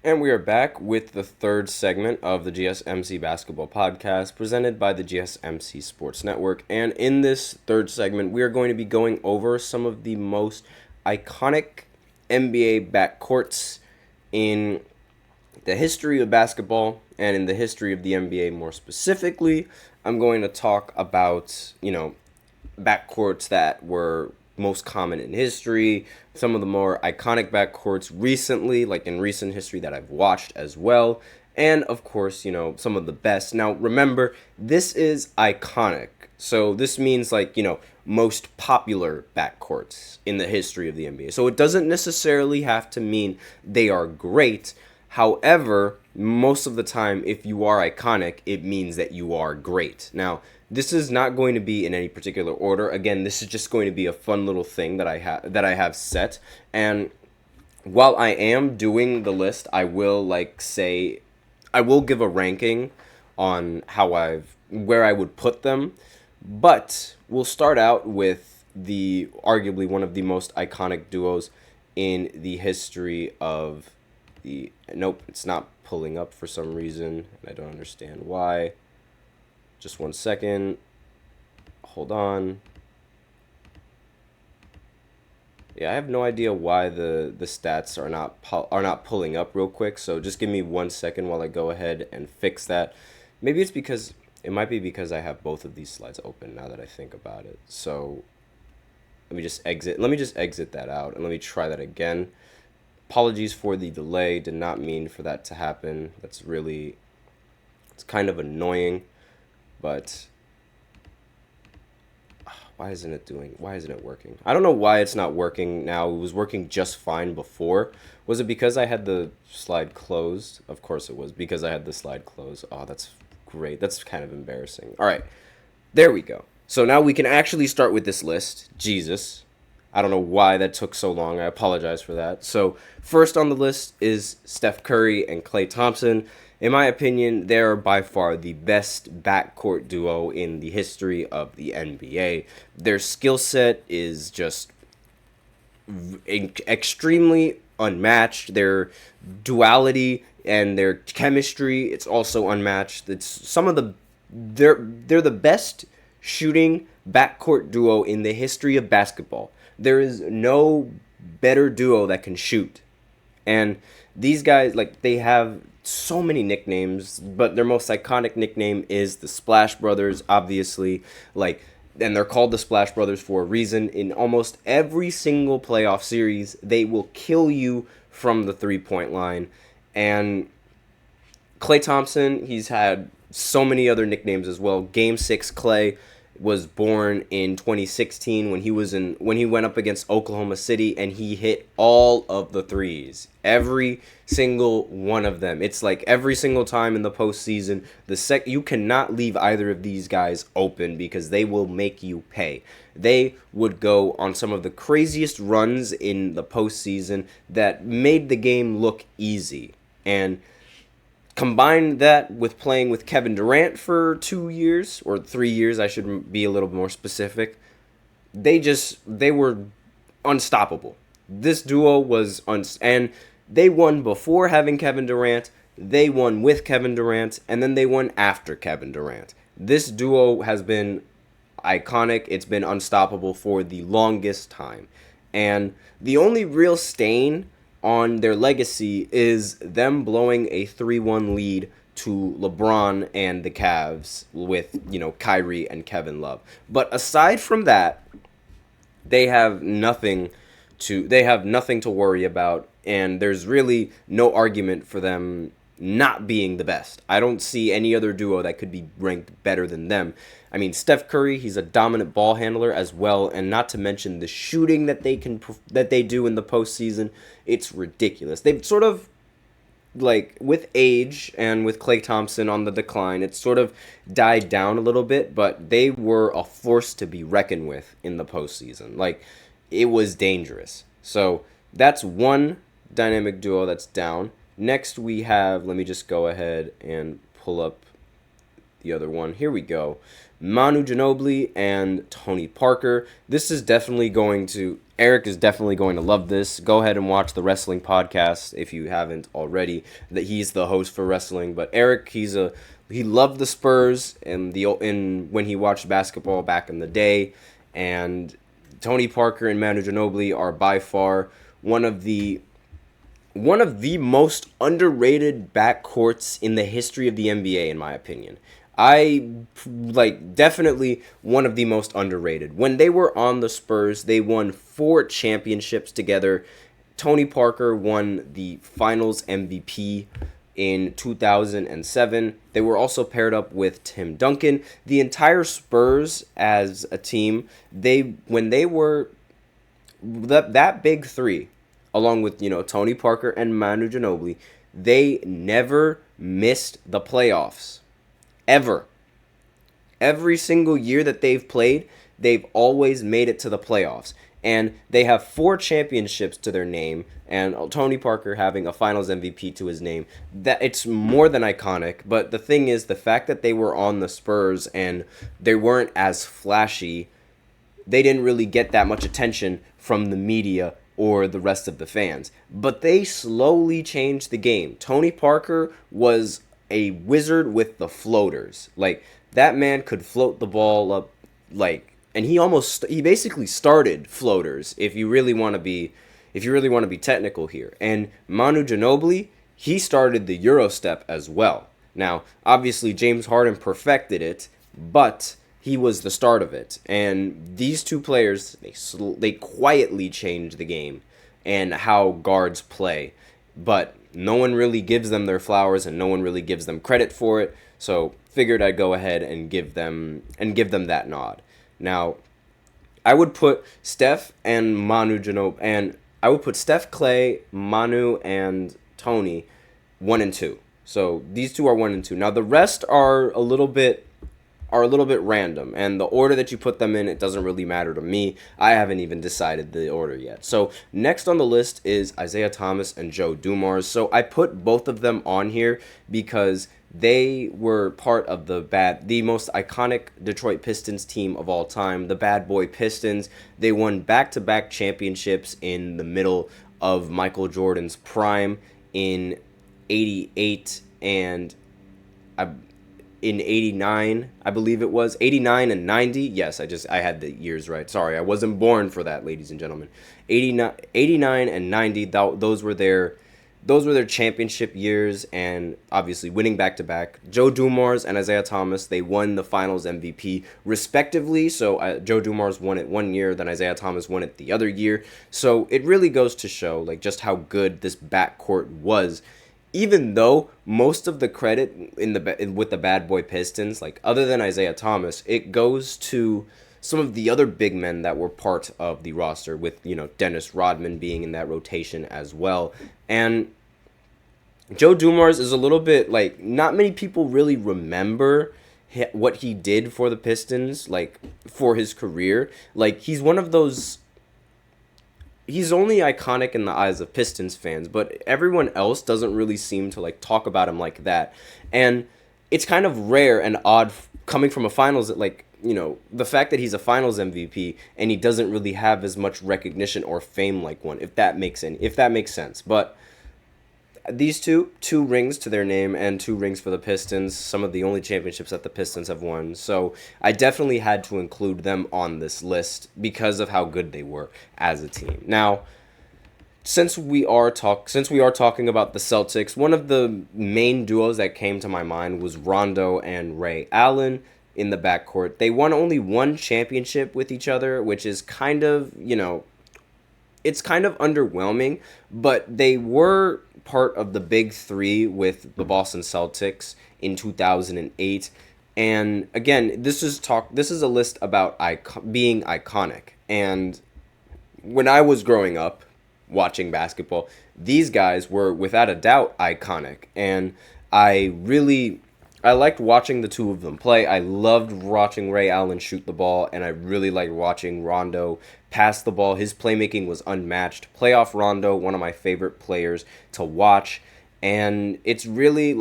And we are back with the third segment of the GSMC basketball podcast presented by the GSMC Sports Network. And in this third segment, we are going to be going over some of the most iconic NBA backcourts in the history of basketball and in the history of the NBA more specifically. I'm going to talk about, backcourts that were most common in history, some of the more iconic backcourts recently, like in recent history that I've watched as well, and of course, some of the best. Now, remember, this is iconic. So this means most popular backcourts in the history of the NBA. So it doesn't necessarily have to mean they are great. However, most of the time, if you are iconic, it means that you are great. Now, this is not going to be in any particular order. Again, this is just going to be a fun little thing that I have set. And while I am doing the list, I will I will give a ranking on where I would put them. But we'll start out with the arguably one of the most iconic duos in the history of the. Nope, it's not pulling up for some reason. I don't understand why. Just 1 second. Hold on. Yeah, I have no idea why the stats are not pulling up real quick. So just give me 1 second while I go ahead and fix that. Maybe it might be because I have both of these slides open now that I think about it. So let me just exit that out and let me try that again. Apologies for the delay. Did not mean for that to happen. It's kind of annoying. But why isn't it working? I don't know why it's not working now. It was working just fine before. Was it because I had the slide closed? Of course it was because I had the slide closed. Oh, that's great. That's kind of embarrassing. All right. There we go. So now we can actually start with this list. Jesus. I don't know why that took so long. I apologize for that. So first on the list is Steph Curry and Klay Thompson. In my opinion, they're by far the best backcourt duo in the history of the NBA. Their skill set is just extremely unmatched. Their duality and their chemistry, it's also unmatched. They're the best shooting backcourt duo in the history of basketball. There is no better duo that can shoot. And these guys, they have so many nicknames, but their most iconic nickname is the Splash Brothers, obviously. And they're called the Splash Brothers for a reason. In almost every single playoff series, they will kill you from the three-point line. And Klay Thompson, he's had so many other nicknames as well. Game 6 Klay was born in 2016 when he went up against Oklahoma City and he hit all of the threes. Every single one of them. It's like every single time in the postseason, you cannot leave either of these guys open because they will make you pay. They would go on some of the craziest runs in the postseason that made the game look easy. And combine that with playing with Kevin Durant for 2 years, or 3 years, I should be a little more specific. They were unstoppable. This duo was and they won before having Kevin Durant, they won with Kevin Durant, and then they won after Kevin Durant. This duo has been iconic. It's been unstoppable for the longest time. And the only real stain on their legacy is them blowing a 3-1 lead to LeBron and the Cavs with, Kyrie and Kevin Love. But aside from that, they have nothing to worry about, and there's really no argument for them not being the best. I don't see any other duo that could be ranked better than them. I mean, Steph Curry, he's a dominant ball handler as well, and not to mention the shooting that they do in the postseason. It's ridiculous. They've sort of, with age and with Klay Thompson on the decline, it's sort of died down a little bit, but they were a force to be reckoned with in the postseason. It was dangerous. So that's one dynamic duo that's down. Next we have, let me just go ahead and pull up the other one. Here we go. Manu Ginobili and Tony Parker. This is definitely going to, Eric is definitely going to love this. Go ahead and watch the wrestling podcast if you haven't already. That he's the host for wrestling, but Eric, he loved the Spurs and when he watched basketball back in the day, and Tony Parker and Manu Ginobili are by far one of the most underrated backcourts in the history of the NBA, in my opinion. Definitely one of the most underrated. When they were on the Spurs, they won 4 championships together. Tony Parker won the Finals MVP in 2007. They were also paired up with Tim Duncan. The entire Spurs as a team, when they were that big three, along with Tony Parker and Manu Ginobili, they never missed the playoffs, ever. Every single year that they've played, they've always made it to the playoffs. And they have 4 championships to their name, and Tony Parker having a Finals MVP to his name. That it's more than iconic. But the thing is, the fact that they were on the Spurs and they weren't as flashy, they didn't really get that much attention from the media or the rest of the fans. But they slowly changed the game. Tony Parker was a wizard with the floaters. Like, that man could float the ball up, and he basically started floaters if you really want to be technical here. And Manu Ginobili, he started the Euro step as well. Now, obviously James Harden perfected it, but he was the start of it. And these two players, they quietly changed the game and how guards play. But no one really gives them their flowers, and no one really gives them credit for it. So figured I'd go ahead and give them that nod. Now, I would put Steph and Manu Ginobili, and I would put Steph, Clay, Manu, and Tony 1 and 2. So these two are 1 and 2. Now the rest are a little bit random, and the order that you put them in, it doesn't really matter to me. I haven't even decided the order yet. So next on the list is Isaiah Thomas and Joe Dumars. So I put both of them on here because they were part of the most iconic Detroit Pistons team of all time, the Bad Boy Pistons. They won back-to-back championships in the middle of Michael Jordan's prime in 88 and in 89, I believe it was 89 and 90. Yes, I had the years right. Sorry, I wasn't born for that, ladies and gentlemen. 89 and 90, those were their championship years, and obviously winning back-to-back. Joe Dumars and Isaiah Thomas, they won the Finals MVP respectively. So Joe Dumars won it 1 year, then Isaiah Thomas won it the other year. So it really goes to show just how good this backcourt was. Even though most of the credit with the Bad Boy Pistons, other than Isaiah Thomas, it goes to some of the other big men that were part of the roster, with Dennis Rodman being in that rotation as well. And Joe Dumars is a little bit not many people really remember what he did for the Pistons, for his career. He's one of those. He's only iconic in the eyes of Pistons fans, but everyone else doesn't really seem to talk about him like that. And it's kind of rare and odd coming from a finals that the fact that he's a finals MVP and he doesn't really have as much recognition or fame like one, if that makes sense. But these two rings to their name and 2 rings for the Pistons, some of the only championships that the Pistons have won. So I definitely had to include them on this list because of how good they were as a team. Now, since we are talking about the Celtics, one of the main duos that came to my mind was Rondo and Ray Allen in the backcourt. They won only 1 championship with each other, which is kind of, it's kind of underwhelming, but they were part of the big 3 with the Boston Celtics in 2008. And again, this is a list about being iconic. And when I was growing up watching basketball, these guys were without a doubt iconic. And I liked watching the 2 of them play. I loved watching Ray Allen shoot the ball, and I really liked watching Rondo pass the ball. His playmaking was unmatched. Playoff Rondo, one of my favorite players to watch. And it's really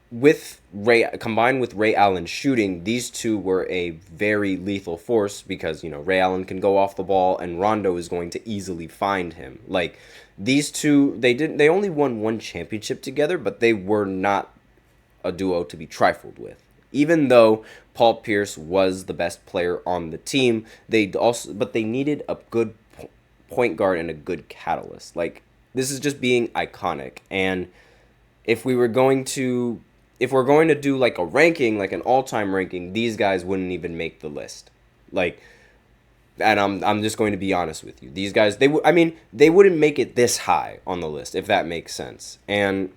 with Ray combined with Ray Allen shooting, these two were a very lethal force because, Ray Allen can go off the ball and Rondo is going to easily find him. Like these two, they only won one championship together, but they were not a duo to be trifled with. Even though Paul Pierce was the best player on the team, but they needed a good point guard and a good catalyst. Like this is just being iconic. And if we were going to if we're going to do like a ranking, like an all-time ranking, these guys wouldn't even make the list. Like, and I'm just going to be honest with you. These guys, they wouldn't make it this high on the list, if that makes sense. And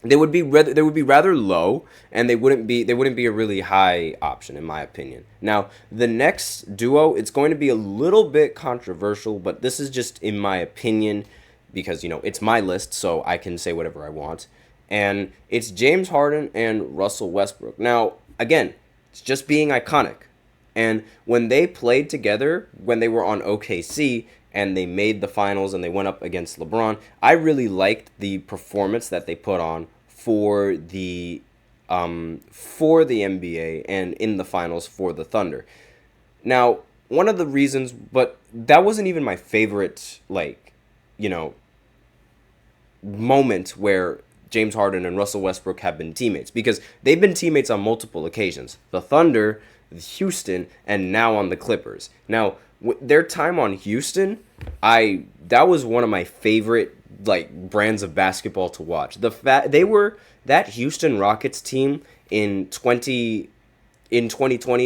they would be rather low, and they wouldn't be a really high option in my opinion. Now, the next duo, it's going to be a little bit controversial, but this is just in my opinion because it's my list, so I can say whatever I want. And it's James Harden and Russell Westbrook. Now, again, it's just being iconic. And when they played together, when they were on OKC and they made the finals and they went up against LeBron, I really liked the performance that they put on for the NBA and in the finals for the Thunder. Now, one of the reasons, but that wasn't even my favorite, moment where James Harden and Russell Westbrook have been teammates because they've been teammates on multiple occasions. The Thunder, Houston, and now on the Clippers. Now, their time on Houston, that was one of my favorite brands of basketball to watch. They were that Houston Rockets team in 2019,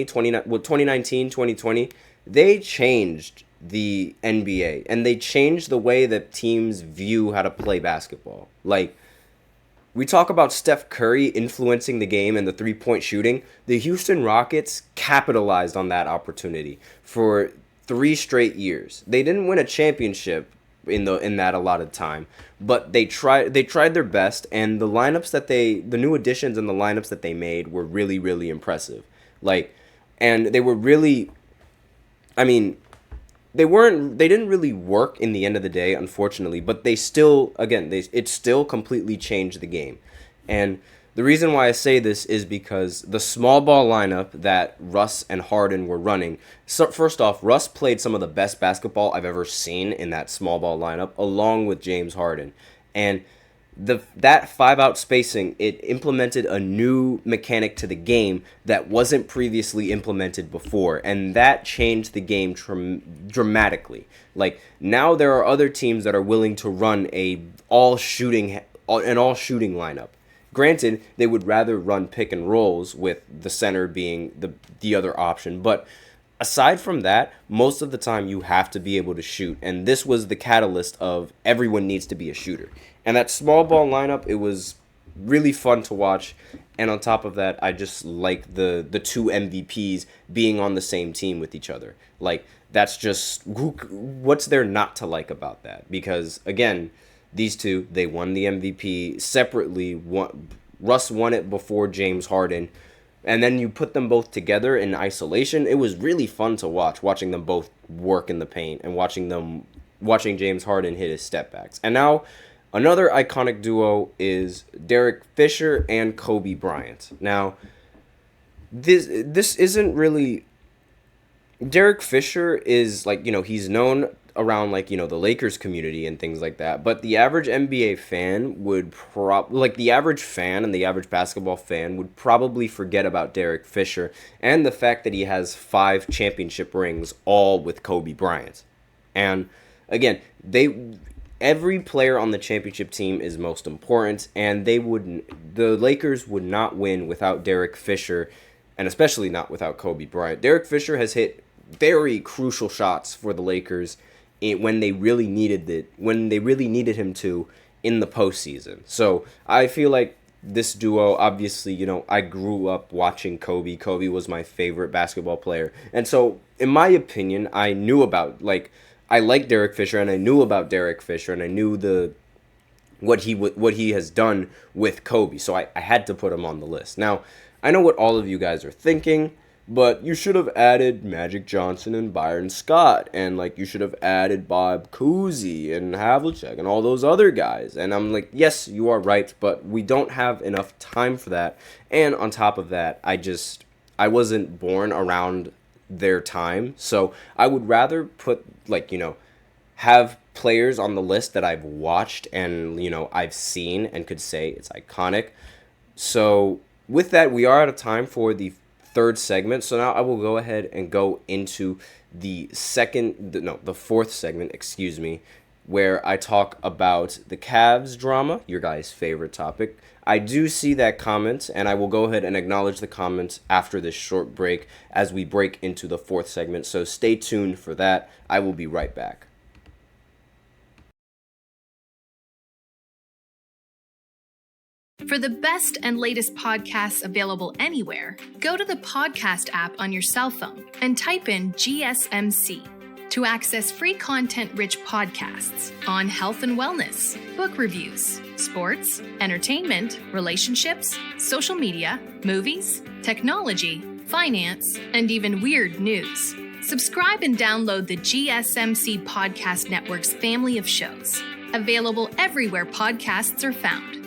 2020, they changed the NBA and they changed the way that teams view how to play basketball. Like, we talk about Steph Curry influencing the game and the three-point shooting. The Houston Rockets capitalized on that opportunity for 3 straight years. They didn't win a championship in that allotted time, but they tried their best, and the new additions and the lineups that they made were really, really impressive. And they were really, they didn't really work in the end of the day, unfortunately, but it still completely changed the game. And the reason why I say this is because the small ball lineup that Russ and Harden were running, so first off, Russ played some of the best basketball I've ever seen in that small ball lineup, along with James Harden. And that 5-out spacing, it implemented a new mechanic to the game that wasn't previously implemented before, and that changed the game dramatically. Like, now there are other teams that are willing to run an all shooting lineup. Granted, they would rather run pick and rolls with the center being the other option, but aside from that, most of the time you have to be able to shoot, and this was the catalyst of everyone needs to be a shooter. And that small ball lineup, it was really fun to watch, and on top of that, I just like the 2 MVPs being on the same team with each other. Like, that's just, what's there not to like about that? Because, again, these two, they won the MVP separately. Russ won it before James Harden. And then you put them both together in isolation. It was really fun to watching them both work in the paint and watching James Harden hit his step backs. And now another iconic duo is Derek Fisher and Kobe Bryant. Now, this isn't really. Derek Fisher is he's known around the Lakers community and things like that, but the average NBA fan would the average fan and the average basketball fan would probably forget about Derek Fisher and the fact that he has 5 championship rings, all with Kobe Bryant. And again, every player on the championship team is most important, and the Lakers would not win without Derek Fisher, and especially not without Kobe Bryant. Derek Fisher has hit very crucial shots for the Lakers when they really needed him to in the postseason. So I feel like this duo, obviously, I grew up watching Kobe. Kobe was my favorite basketball player. And so, in my opinion, I knew about, I like Derek Fisher, and I knew about Derek Fisher, and I knew what he has done with Kobe. So I had to put him on the list. Now, I know what all of you guys are thinking. but you should have added Magic Johnson and Byron Scott, and like you should have added Bob Cousy and Havlicek and all those other guys. And I'm like, yes, you are right, but we don't have enough time for that. And on top of that, I wasn't born around their time, so I would rather put have players on the list that I've watched and I've seen and could say it's iconic. So with that, we are out of time for the third segment. So now I will go ahead and go into the fourth segment, excuse me, where I talk about the Cavs drama, your guys' favorite topic. I do see that comment, and I will go ahead and acknowledge the comments after this short break as we break into the fourth segment. So stay tuned for that. I will be right back. For the best and latest podcasts available anywhere, go to the podcast app on your cell phone and type in GSMC to access free content-rich podcasts on health and wellness, book reviews, sports, entertainment, relationships, social media, movies, technology, finance, and even weird news. Subscribe and download the GSMC Podcast Network's family of shows, available everywhere podcasts are found.